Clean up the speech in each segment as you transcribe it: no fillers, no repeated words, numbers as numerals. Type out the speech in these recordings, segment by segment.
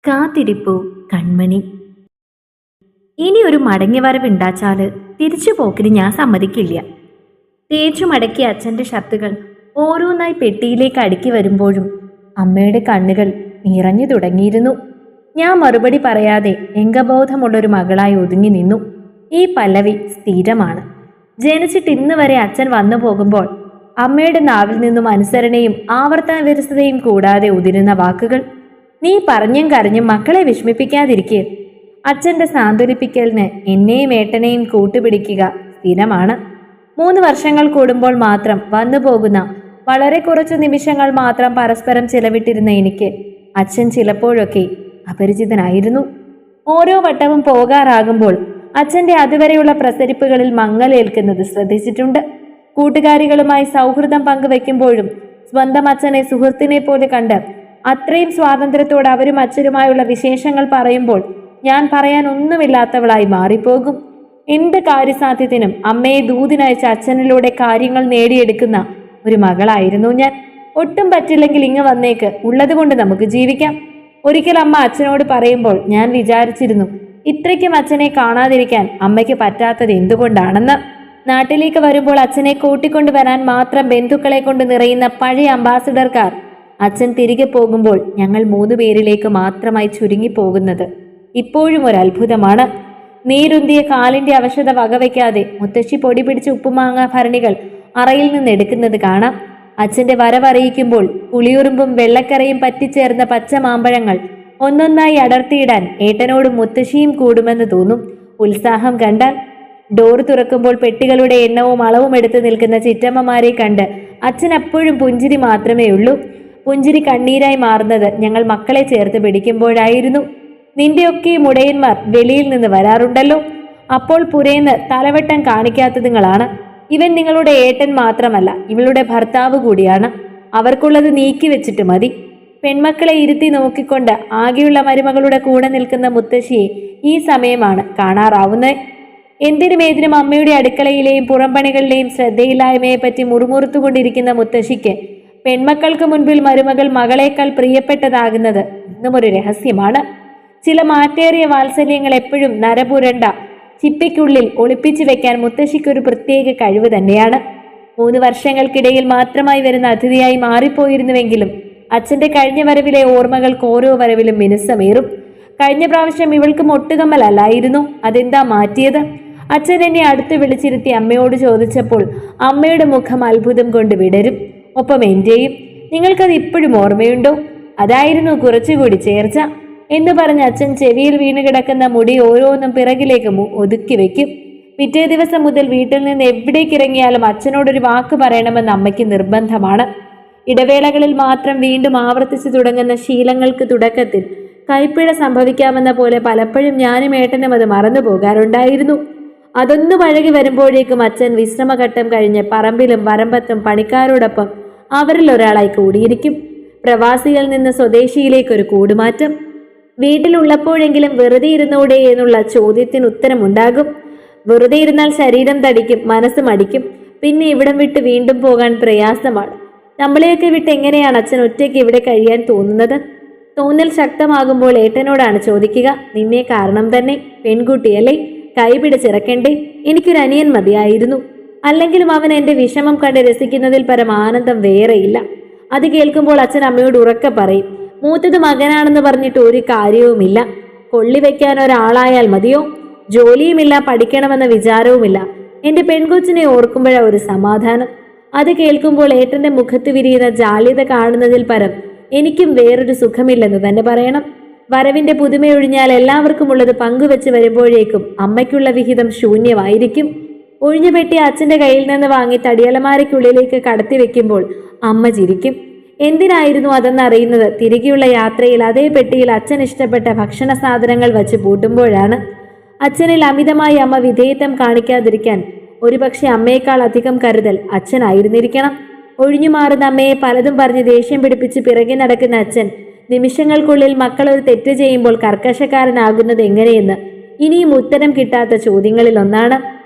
കാത്തിരിപ്പു കൺമണി. ഇനി ഒരു മടങ്ങി വരവുണ്ടാച്ചാല് തിരിച്ചു പോക്കിന് ഞാൻ സമ്മതിക്കില്ല. തേച്ചു മടക്കിയ അച്ഛൻ്റെ ഷർട്ടുകൾ ഓരോന്നായി പെട്ടിയിലേക്ക് അടുക്കി വരുമ്പോഴും അമ്മയുടെ കണ്ണുകൾ നിറഞ്ഞു തുടങ്ങിയിരുന്നു. ഞാൻ മറുപടി പറയാതെ രംഗബോധമുള്ളൊരു മകളായി ഒതുങ്ങി നിന്നു. ഈ പല്ലവി സ്ഥിരമാണ്. ജനിച്ചിട്ട് ഇന്ന് വരെ അച്ഛൻ വന്നു പോകുമ്പോൾ അമ്മയുടെ നാവിൽ നിന്നും അനുസരണയും ആവർത്തന വിരസതയും കൂടാതെ ഉതിരുന്ന വാക്കുകൾ. നീ പറഞ്ഞും കരഞ്ഞും മക്കളെ വിഷമിപ്പിക്കാതിരിക്കുക. അച്ഛൻ്റെ സാന്ത്വനിപ്പിക്കലിന് എന്നെയും ഏട്ടനെയും കൂട്ടുപിടിക്കുക സ്ഥിരമാണ്. 3 വർഷങ്ങൾ കൂടുമ്പോൾ മാത്രം വന്നു പോകുന്ന വളരെ കുറച്ച് നിമിഷങ്ങൾ മാത്രം പരസ്പരം ചിലവിട്ടിരുന്ന എനിക്ക് അച്ഛൻ ചിലപ്പോഴൊക്കെ അപരിചിതനായിരുന്നു. ഓരോ വട്ടവും പോകാറാകുമ്പോൾ അച്ഛൻ്റെ അതുവരെയുള്ള പ്രസരിപ്പുകളിൽ മങ്ങലേൽക്കുന്നത് ശ്രദ്ധിച്ചിട്ടുണ്ട്. കൂട്ടുകാരികളുമായി സൗഹൃദം പങ്കുവെക്കുമ്പോഴും സ്വന്തം അച്ഛനെ സുഹൃത്തിനെ പോലെ കണ്ട് അത്രയും സ്വാതന്ത്ര്യത്തോടെ അവരും അച്ഛനുമായുള്ള വിശേഷങ്ങൾ പറയുമ്പോൾ ഞാൻ പറയാൻ ഒന്നുമില്ലാത്തവളായി മാറിപ്പോകും. എന്ത് കാര്യസാധ്യത്തിനും അമ്മയെ ദൂതിനയച്ച അച്ഛനിലൂടെ കാര്യങ്ങൾ നേടിയെടുക്കുന്ന ഒരു മകളായിരുന്നു ഞാൻ. ഒട്ടും പറ്റില്ലെങ്കിൽ ഇങ്ങ് വന്നേക്ക്, ഉള്ളത് കൊണ്ട് നമുക്ക് ജീവിക്കാം. ഒരിക്കൽ അമ്മ അച്ഛനോട് പറയുമ്പോൾ ഞാൻ വിചാരിച്ചിരുന്നു, ഇത്രയ്ക്കും അച്ഛനെ കാണാതിരിക്കാൻ അമ്മയ്ക്ക് പറ്റാത്തത് എന്തുകൊണ്ടാണെന്ന്. നാട്ടിലേക്ക് വരുമ്പോൾ അച്ഛനെ കൂട്ടിക്കൊണ്ടുവരാൻ മാത്രം ബന്ധുക്കളെ കൊണ്ട് നിറയുന്ന പഴയ അംബാസിഡർ കാർ അച്ഛൻ തിരികെ പോകുമ്പോൾ ഞങ്ങൾ 3 പേരിലേക്ക് മാത്രമായി ചുരുങ്ങിപ്പോകുന്നത് ഇപ്പോഴും ഒരു അത്ഭുതമാണ്. നീരുന്തിയ കാലിന്റെ അവശത വകവയ്ക്കാതെ മുത്തശ്ശി പൊടി പിടിച്ച ഉപ്പുമാങ്ങ ഭരണികൾ അറയിൽ നിന്ന് എടുക്കുന്നത് കാണാം. അച്ഛന്റെ വരവറിയിക്കുമ്പോൾ പുളിയുറുമ്പും വെള്ളക്കരയും പറ്റിച്ചേർന്ന പച്ച മാമ്പഴങ്ങൾ ഒന്നൊന്നായി അടർത്തിയിടാൻ ഏട്ടനോടും മുത്തശ്ശിയും കൂടുമെന്ന് തോന്നും ഉത്സാഹം കണ്ടാൽ. ഡോർ തുറക്കുമ്പോൾ പെട്ടികളുടെ എണ്ണവും അളവും എടുത്തു നിൽക്കുന്ന ചിറ്റമ്മമാരെ കണ്ട് അച്ഛൻ അപ്പോഴും പുഞ്ചിരി മാത്രമേ ഉള്ളൂ. പുഞ്ചിരി കണ്ണീരായി മാറുന്നത് ഞങ്ങൾ മക്കളെ ചേർത്ത് പിടിക്കുമ്പോഴായിരുന്നു. നിന്റെയൊക്കെ മുടയന്മാർ വെളിയിൽ നിന്ന് വരാറുണ്ടല്ലോ, അപ്പോൾ പുരേന്ന് തലവട്ടം കാണിക്കാത്തതുങ്ങളാണ്. ഇവൻ നിങ്ങളുടെ ഏട്ടൻ മാത്രമല്ല, ഇവളുടെ ഭർത്താവ് കൂടിയാണ്. അവർക്കുള്ളത് നീക്കി വെച്ചിട്ട് മതി. പെൺമക്കളെ ഇരുത്തി നോക്കിക്കൊണ്ട് ആകെയുള്ള മരുമകളുടെ കൂടെ നിൽക്കുന്ന മുത്തശ്ശിയെ ഈ സമയമാണ് കാണാറാവുന്നത്. എന്തിനും അമ്മയുടെ അടുക്കളയിലെയും പുറംപണികളിലെയും ശ്രദ്ധയില്ലായ്മയെപ്പറ്റി മുറുമുറുത്തുകൊണ്ടിരിക്കുന്ന മുത്തശ്ശിക്ക് പെൺമക്കൾക്ക് മുൻപിൽ മരുമകൾ മകളേക്കാൾ പ്രിയപ്പെട്ടതാകുന്നത് ഇന്നും ഒരു രഹസ്യമാണ്. ചില മാറ്റേറിയ വാത്സല്യങ്ങൾ എപ്പോഴും നരപുരണ്ട ചിപ്പിക്കുള്ളിൽ ഒളിപ്പിച്ചു വെക്കാൻ മുത്തശ്ശിക്കൊരു പ്രത്യേക കഴിവ് തന്നെയാണ്. 3 വർഷങ്ങൾക്കിടയിൽ മാത്രമായി വരുന്ന അതിഥിയായി മാറിപ്പോയിരുന്നുവെങ്കിലും അച്ഛൻ്റെ കഴിഞ്ഞ വരവിലെ ഓർമ്മകൾക്ക് ഓരോ വരവിലും മിനുസമേറും. കഴിഞ്ഞ പ്രാവശ്യം ഇവൾക്ക് മൊട്ടുകമ്മലല്ലായിരുന്നു, അതെന്താ മാറ്റിയത്? അച്ഛൻ എന്നെ അടുത്ത് വിളിച്ചിരുത്തി അമ്മയോട് ചോദിച്ചപ്പോൾ അമ്മയുടെ മുഖം അത്ഭുതം കൊണ്ട് വിടരും. ഒപ്പം എന്റെയും. നിങ്ങൾക്കത് ഇപ്പോഴും ഓർമ്മയുണ്ടോ? അതായിരുന്നു കുറച്ചുകൂടി ചേർച്ച എന്ന് പറഞ്ഞ് അച്ഛൻ ചെവിയിൽ വീണ് കിടക്കുന്ന മുടി ഓരോന്നും പിറകിലേക്ക് ഒതുക്കി വെക്കും. പിറ്റേ ദിവസം മുതൽ വീട്ടിൽ നിന്ന് എവിടേക്കിറങ്ങിയാലും അച്ഛനോടൊരു വാക്ക് പറയണമെന്ന് അമ്മയ്ക്ക് നിർബന്ധമാണ്. ഇടവേളകളിൽ മാത്രം വീണ്ടും ആവർത്തിച്ചു തുടങ്ങുന്ന ശീലങ്ങൾക്ക് തുടക്കത്തിൽ കൈപ്പിഴ സംഭവിക്കാമെന്ന പോലെ പലപ്പോഴും ഞാനും ഏട്ടനും അത് മറന്നു പോകാറുണ്ടായിരുന്നു. അതൊന്നു പഴകി വരുമ്പോഴേക്കും അച്ഛൻ വിശ്രമഘട്ടം കഴിഞ്ഞ് പറമ്പിലും വരമ്പത്തും പണിക്കാരോടൊപ്പം അവരിൽ ഒരാളായി കൂടിയിരിക്കും. പ്രവാസിയിൽ നിന്ന് സ്വദേശിയിലേക്കൊരു കൂടുമാറ്റം. വീട്ടിലുള്ളപ്പോഴെങ്കിലും വെറുതെ ഇരുന്നൂടെ എന്നുള്ള ചോദ്യത്തിന് ഉത്തരമുണ്ടാകും. വെറുതെ ഇരുന്നാൽ ശരീരം തടിക്കും, മനസ്സ് മടിക്കും, പിന്നെ ഇവിടം വിട്ട് വീണ്ടും പോകാൻ പ്രയാസമാണ്. നമ്മളെയൊക്കെ വിട്ട് എങ്ങനെയാണ് അച്ഛൻ ഒറ്റയ്ക്ക് ഇവിടെ കഴിയാൻ തോന്നുന്നത്? തോന്നൽ ശക്തമാകുമ്പോൾ ഏട്ടനോടാണ് ചോദിക്കുക, നിന്നെ കാരണം തന്നെ പെൺകുട്ടിയല്ലേ, കൈ പിടിച്ചിറക്കണ്ടേ? എനിക്കൊരു അനിയൻ മതിയായിരുന്നു. അല്ലെങ്കിലും അവൻ എൻ്റെ വിഷമം കണ്ട് രസിക്കുന്നതിൽ പരം ആനന്ദം വേറെയില്ല. അത് കേൾക്കുമ്പോൾ അച്ഛൻ അമ്മയോട് ഉറക്കെ പറയും, മൂത്തത് മകനാണെന്ന് പറഞ്ഞിട്ട് ഒരു കാര്യവുമില്ല. കൊള്ളിവെക്കാൻ ഒരാളായാൽ മതിയോ? ജോലിയുമില്ല, പഠിക്കണമെന്ന വിചാരവുമില്ല. എൻ്റെ പെൺകൊച്ചിനെ ഓർക്കുമ്പോഴാ ഒരു സമാധാനം. അത് കേൾക്കുമ്പോൾ ഏട്ടൻ്റെ മുഖത്ത് വിരിയുന്ന ജാള്യത കാണുന്നതിൽ പരം എനിക്കും വേറൊരു സുഖമില്ലെന്ന് തന്നെ പറയണം. വരവിന്റെ പുതുമയൊഴിഞ്ഞാൽ എല്ലാവർക്കും ഉള്ളത് പങ്കുവെച്ച് വരുമ്പോഴേക്കും അമ്മയ്ക്കുള്ള വിഹിതം ശൂന്യമായിരിക്കും. ഒഴിഞ്ഞുപെട്ടി അച്ഛൻ്റെ കയ്യിൽ നിന്ന് വാങ്ങി തടിയലമാരയ്ക്കുള്ളിലേക്ക് കടത്തി വെക്കുമ്പോൾ അമ്മ ചിരിക്കും. എന്തിനായിരുന്നു അതെന്നറിയുന്നത് തിരികെയുള്ള യാത്രയിൽ അതേ പെട്ടിയിൽ അച്ഛൻ ഇഷ്ടപ്പെട്ട ഭക്ഷണ സാധനങ്ങൾ വച്ച് പൂട്ടുമ്പോഴാണ്. അച്ഛനിൽ അമിതമായി അമ്മ വിധേയത്വം കാണിക്കാതിരിക്കാൻ ഒരുപക്ഷെ അമ്മയേക്കാൾ അധികം കരുതൽ അച്ഛനായിരുന്നിരിക്കണം. ഒഴിഞ്ഞു മാറുന്ന അമ്മയെ പലതും പറഞ്ഞ് ദേഷ്യം പിടിപ്പിച്ച് പിറകെ നടക്കുന്ന അച്ഛൻ നിമിഷങ്ങൾക്കുള്ളിൽ മക്കൾ ഒരു തെറ്റ് ചെയ്യുമ്പോൾ കർക്കശക്കാരനാകുന്നത് എങ്ങനെയെന്ന് ഇനിയും ഉത്തരം കിട്ടാത്ത ചോദ്യങ്ങളിൽ ഒന്നാണ്.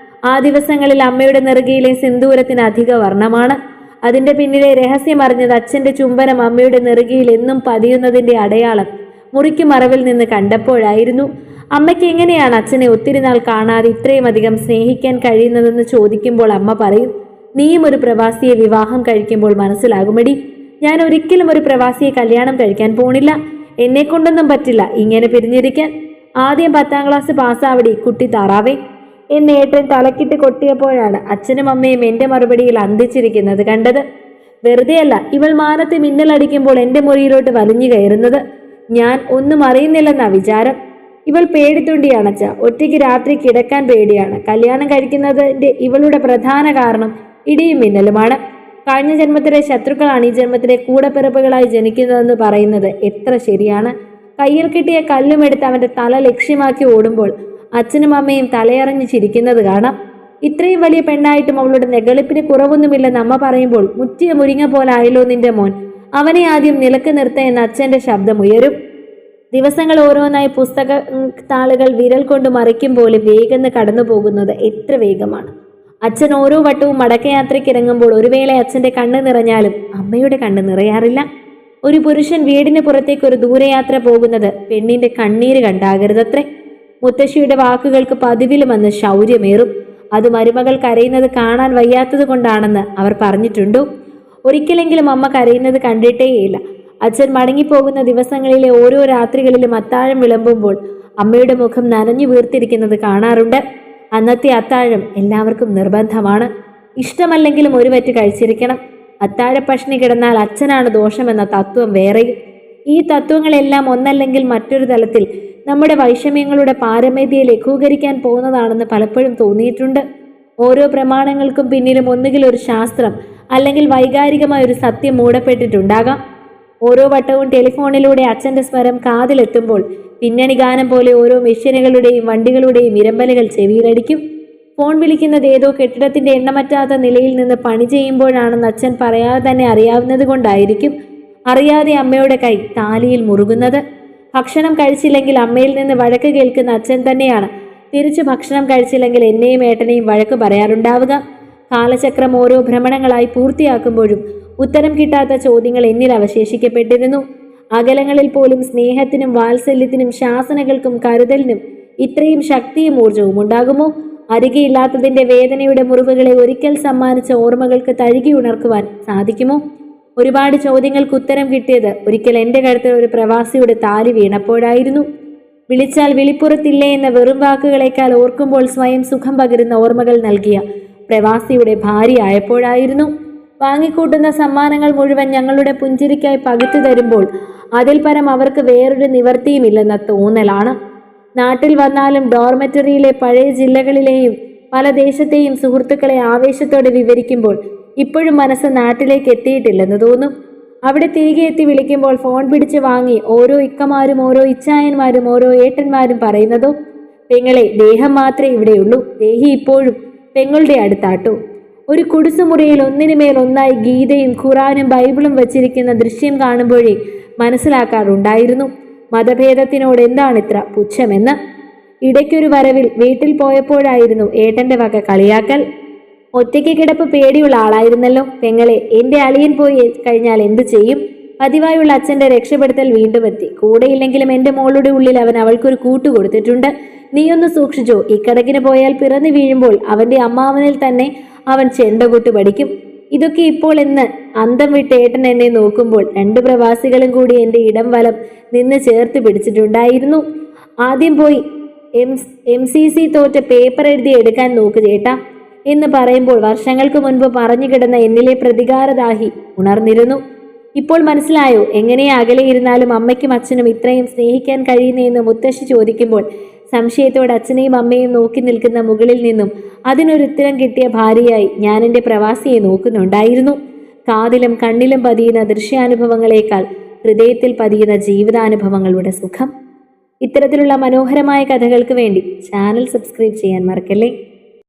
ആ ദിവസങ്ങളിൽ അമ്മയുടെ നെറുകയിലെ സിന്ദൂരത്തിന് അധിക വർണ്ണമാണ്. അതിന്റെ പിന്നിലെ രഹസ്യം അറിഞ്ഞത് അച്ഛന്റെ ചുംബനം അമ്മയുടെ നെറുകയിൽ എന്നും പതിയുന്നതിന്റെ അടയാളം മുറിക്ക് മറവിൽ നിന്ന് കണ്ടപ്പോഴായിരുന്നു. അമ്മയ്ക്ക് എങ്ങനെയാണ് അച്ഛനെ ഒത്തിരി നാൾ കാണാതെ ഇത്രയും അധികം സ്നേഹിക്കാൻ കഴിയുന്നതെന്ന് ചോദിക്കുമ്പോൾ അമ്മ പറയും, നീയും ഒരു പ്രവാസിയെ വിവാഹം കഴിക്കുമ്പോൾ മനസ്സിലാകുമടി. ഞാൻ ഒരിക്കലും ഒരു പ്രവാസിയെ കല്യാണം കഴിക്കാൻ പോണില്ല. എന്നെ കൊണ്ടൊന്നും പറ്റില്ല ഇങ്ങനെ പിരിഞ്ഞിരിക്കാൻ. ആദ്യം 10ാം ക്ലാസ് പാസ്സാവടി കുട്ടി താറാവേ എന്ന് ഏട്ടൻ തലക്കിട്ട് കൊട്ടിയപ്പോഴാണ് അച്ഛനും അമ്മയും എന്റെ മറുപടിയിൽ അന്തിച്ചിരിക്കുന്നത് കണ്ടത്. വെറുതെയല്ല ഇവൾ മാനത്ത് മിന്നലടിക്കുമ്പോൾ എന്റെ മുറിയിലോട്ട് വലിഞ്ഞു കയറുന്നത്. ഞാൻ ഒന്നും അറിയുന്നില്ലെന്നാ വിചാരം. ഇവൾ പേടിത്തൊണ്ടിയാണച്ച. ഒറ്റയ്ക്ക് രാത്രി കിടക്കാൻ പേടിയാണ്. കല്യാണം കഴിക്കുന്നതിന്റെ ഇവളുടെ പ്രധാന കാരണം ഇടിയും മിന്നലുമാണ്. കഴിഞ്ഞ ജന്മത്തിലെ ശത്രുക്കളാണ് ഈ ജന്മത്തിലെ കൂടപ്പിറപ്പുകളായി ജനിക്കുന്നതെന്ന് പറയുന്നത് എത്ര ശരിയാണ്. കയ്യിൽ കിട്ടിയ കല്ലുമെടുത്ത് അവന്റെ തല ലക്ഷ്യമാക്കി ഓടുമ്പോൾ അച്ഛനും അമ്മയും തലയറിഞ്ഞു ചിരിക്കുന്നത് കാണാം. ഇത്രയും വലിയ പെണ്ണായിട്ടും അവളുടെ നെകളിപ്പിന് കുറവൊന്നുമില്ലെന്ന് അമ്മ പറയുമ്പോൾ മുറ്റിയ മുരിങ്ങ പോലായല്ലോ നിന്റെ മോൻ, അവനെ ആദ്യം നിലക്ക് നിർത്ത എന്ന അച്ഛന്റെ ശബ്ദം ഉയരും. ദിവസങ്ങൾ ഓരോന്നായി പുസ്തക താളുകൾ വിരൽ കൊണ്ട് മറിക്കും പോലെ വേഗന്ന് കടന്നു പോകുന്നത് എത്ര വേഗമാണ്. അച്ഛൻ ഓരോ വട്ടവും മടക്കയാത്രയ്ക്ക് ഇറങ്ങുമ്പോൾ ഒരു വേള അച്ഛന്റെ കണ്ണ് നിറഞ്ഞാലും അമ്മയുടെ കണ്ണ് നിറയാറില്ല. ഒരു പുരുഷൻ വീടിന് പുറത്തേക്ക് ഒരു ദൂരയാത്ര പോകുന്നത് പെണ്ണിന്റെ കണ്ണീര് കണ്ടാകരുതത്രേ. മുത്തശ്ശിയുടെ വാക്കുകൾക്ക് പതിവിലും വന്ന് ശൗര്യമേറും. അത് മരുമകൾ കരയുന്നത് കാണാൻ വയ്യാത്തത് കൊണ്ടാണെന്ന് അവർ പറഞ്ഞിട്ടുണ്ടോ? ഒരിക്കലെങ്കിലും അമ്മ കരയുന്നത് കണ്ടിട്ടേയില്ല. അച്ഛൻ മടങ്ങിപ്പോകുന്ന ദിവസങ്ങളിലെ ഓരോ രാത്രികളിലും അത്താഴം വിളമ്പുമ്പോൾ അമ്മയുടെ മുഖം നനഞ്ഞു വീർത്തിരിക്കുന്നത് കാണാറുണ്ട്. അന്നത്തെ അത്താഴം എല്ലാവർക്കും നിർബന്ധമാണ്. ഇഷ്ടമല്ലെങ്കിലും ഒരു വറ്റ് കഴിച്ചിരിക്കണം. അത്താഴ പഷ്ണി കിടന്നാൽ അച്ഛനാണ് ദോഷമെന്ന തത്വം വേറെയും. ഈ തത്വങ്ങളെല്ലാം ഒന്നല്ലെങ്കിൽ മറ്റൊരു തലത്തിൽ നമ്മുടെ വൈഷമ്യങ്ങളുടെ പാരമ്യതയെ ലഘൂകരിക്കാൻ പോകുന്നതാണെന്ന് പലപ്പോഴും തോന്നിയിട്ടുണ്ട്. ഓരോ പ്രമാണങ്ങൾക്കും പിന്നിലും ഒന്നുകിൽ ഒരു ശാസ്ത്രം അല്ലെങ്കിൽ വൈകാരികമായ ഒരു സത്യം മൂടപ്പെട്ടിട്ടുണ്ടാകാം. ഓരോ വട്ടവും ടെലിഫോണിലൂടെ അച്ഛൻ്റെ സ്വരം കാതിലെത്തുമ്പോൾ പിന്നണി ഗാനം പോലെ ഓരോ മെഷീനുകളുടെയും വണ്ടികളുടെയും ഇരമ്പലുകൾ ചെവിയിലടിക്കും. ഫോൺ വിളിക്കുന്നത് ഏതോ കെട്ടിടത്തിന്റെ എണ്ണമറ്റാത്ത നിലയിൽ നിന്ന് പണി ചെയ്യുമ്പോഴാണെന്ന് അച്ഛൻ പറയാതെ തന്നെ അറിയാവുന്നത് കൊണ്ടായിരിക്കും അറിയാതെ അമ്മയുടെ കൈ താലിയിൽ മുറുകുന്നത്. ഭക്ഷണം കഴിച്ചില്ലെങ്കിൽ അമ്മയിൽ നിന്ന് വഴക്ക് കേൾക്കുന്ന അച്ഛൻ തന്നെയാണ് തിരിച്ചു ഭക്ഷണം കഴിച്ചില്ലെങ്കിൽ എന്നെയും ഏട്ടനെയും വഴക്ക് പറയാറുണ്ടാവുക. കാലചക്രം ഓരോ ഭ്രമണങ്ങളായി പൂർത്തിയാക്കുമ്പോഴും ഉത്തരം കിട്ടാത്ത ചോദ്യങ്ങൾ എന്നിൽ അവശേഷിക്കപ്പെട്ടിരുന്നു. അകലങ്ങളിൽ പോലും സ്നേഹത്തിനും വാത്സല്യത്തിനും ശാസനകൾക്കും കരുതലിനും ഇത്രയും ശക്തിയും ഊർജവും ഉണ്ടാകുമോ? അരികെയില്ലാത്തതിന്റെ വേദനയുടെ മുറിവുകളെ ഒരിക്കൽ സമ്മാനിച്ച ഓർമ്മകൾക്ക് തഴുകി ഉണർത്തുവാൻ സാധിക്കുമോ? ഒരുപാട് ചോദ്യങ്ങൾക്ക് ഉത്തരം കിട്ടിയത് ഒരിക്കൽ എൻ്റെ കഴുത്തിൽ ഒരു പ്രവാസിയുടെ താലി വീണപ്പോഴായിരുന്നു. വിളിച്ചാൽ വിളിപ്പുറത്തില്ലേ എന്ന വെറും വാക്കുകളേക്കാൾ ഓർക്കുമ്പോൾ സ്വയം സുഖം പകരുന്ന ഓർമ്മകൾ നൽകിയ പ്രവാസിയുടെ ഭാര്യയായപ്പോഴായിരുന്നു. വാങ്ങിക്കൂട്ടുന്ന സമ്മാനങ്ങൾ മുഴുവൻ ഞങ്ങളുടെ പുഞ്ചിരിക്കായി പകുത്തു തരുമ്പോൾ അതിൽ പരം അവർക്ക് വേറൊരു നിവർത്തിയുമില്ലെന്ന തോന്നലാണ്. നാട്ടിൽ വന്നാലും ഡോർമെറ്ററിയിലെ പഴയ ജില്ലകളിലെയും പല ദേശത്തെയും സുഹൃത്തുക്കളെ ആവേശത്തോടെ വിവരിക്കുമ്പോൾ ഇപ്പോഴും മനസ്സ് നാട്ടിലേക്ക് എത്തിയിട്ടില്ലെന്ന് തോന്നും. അവിടെ തിരികെ എത്തി വിളിക്കുമ്പോൾ ഫോൺ പിടിച്ച് വാങ്ങി ഓരോ ഇക്കമാരും ഓരോ ഇച്ചായന്മാരും ഓരോ ഏട്ടന്മാരും പറയുന്നതോ, പെങ്ങളെ ദേഹം മാത്രമേ ഇവിടെയുള്ളൂ, ദേഹി ഇപ്പോഴും പെങ്ങളുടെ അടുത്താട്ടോ. ഒരു കുടിസുമുറിയിൽ ഒന്നിനുമേൽ ഒന്നായി ഗീതയും ഖുറാനും ബൈബിളും വച്ചിരിക്കുന്ന ദൃശ്യം കാണുമ്പോഴേ മനസ്സിലാക്കാറുണ്ടായിരുന്നു മതഭേദത്തിനോട് എന്താണിത്ര പുച്ഛമെന്ന്. ഇടയ്ക്കൊരു വരവിൽ വീട്ടിൽ പോയപ്പോഴായിരുന്നു ഏട്ടന്റെ വക കളിയാക്കൽ. ഒറ്റയ്ക്ക് കിടപ്പ് പേടിയുള്ള ആളായിരുന്നല്ലോ പെങ്ങളെ, എൻ്റെ അളിയൻ പോയി കഴിഞ്ഞാൽ എന്തു ചെയ്യും? പതിവായുള്ള അച്ഛൻ്റെ രക്ഷപ്പെടുത്തൽ വീണ്ടും എത്തി. കൂടെയില്ലെങ്കിലും എൻ്റെ മോളുടെ ഉള്ളിൽ അവൻ അവൾക്കൊരു കൂട്ടു കൊടുത്തിട്ടുണ്ട്. നീയൊന്ന് സൂക്ഷിച്ചോ, ഇക്കടക്കിന് പോയാൽ പിറന്നു വീഴുമ്പോൾ അവൻ്റെ അമ്മാവനിൽ തന്നെ അവൻ ചെണ്ടകൊട്ട് പഠിക്കും. ഇതൊക്കെ ഇപ്പോൾ എന്ന് അന്തം വിട്ട് ഏട്ടൻ എന്നെ നോക്കുമ്പോൾ 2 പ്രവാസികളും കൂടി എൻ്റെ ഇടം വലം നിന്ന് ചേർത്ത് പിടിച്ചിട്ടുണ്ടായിരുന്നു. ആദ്യം പോയി MCC തോറ്റ പേപ്പർ എഴുതി എടുക്കാൻ നോക്ക് ചേട്ടാ എന്ന് പറയുമ്പോൾ വർഷങ്ങൾക്ക് മുൻപ് പറഞ്ഞു കിടന്ന എന്നിലെ പ്രതികാരദാഹി ഉണർന്നിരുന്നു. ഇപ്പോൾ മനസ്സിലായോ എങ്ങനെ അകലെയിരുന്നാലും അമ്മയ്ക്കും അച്ഛനും ഇത്രയും സ്നേഹിക്കാൻ കഴിയുന്നതെന്ന് മുത്തശ്ശി ചോദിക്കുമ്പോൾ സംശയത്തോടെ അച്ഛനെയും അമ്മയും നോക്കി നിൽക്കുന്ന മുകളിൽ നിന്നും അതിനൊരുത്തരം കിട്ടിയ ഭാര്യയായി ഞാൻ എൻ്റെ പ്രവാസിയെ നോക്കുന്നുണ്ടായിരുന്നു. കാതിലും കണ്ണിലും പതിയുന്ന ദൃശ്യാനുഭവങ്ങളേക്കാൾ ഹൃദയത്തിൽ പതിയുന്ന ജീവിതാനുഭവങ്ങളുടെ സുഖം. ഇത്തരത്തിലുള്ള മനോഹരമായ കഥകൾക്ക് വേണ്ടി ചാനൽ സബ്സ്ക്രൈബ് ചെയ്യാൻ മറക്കല്ലേ.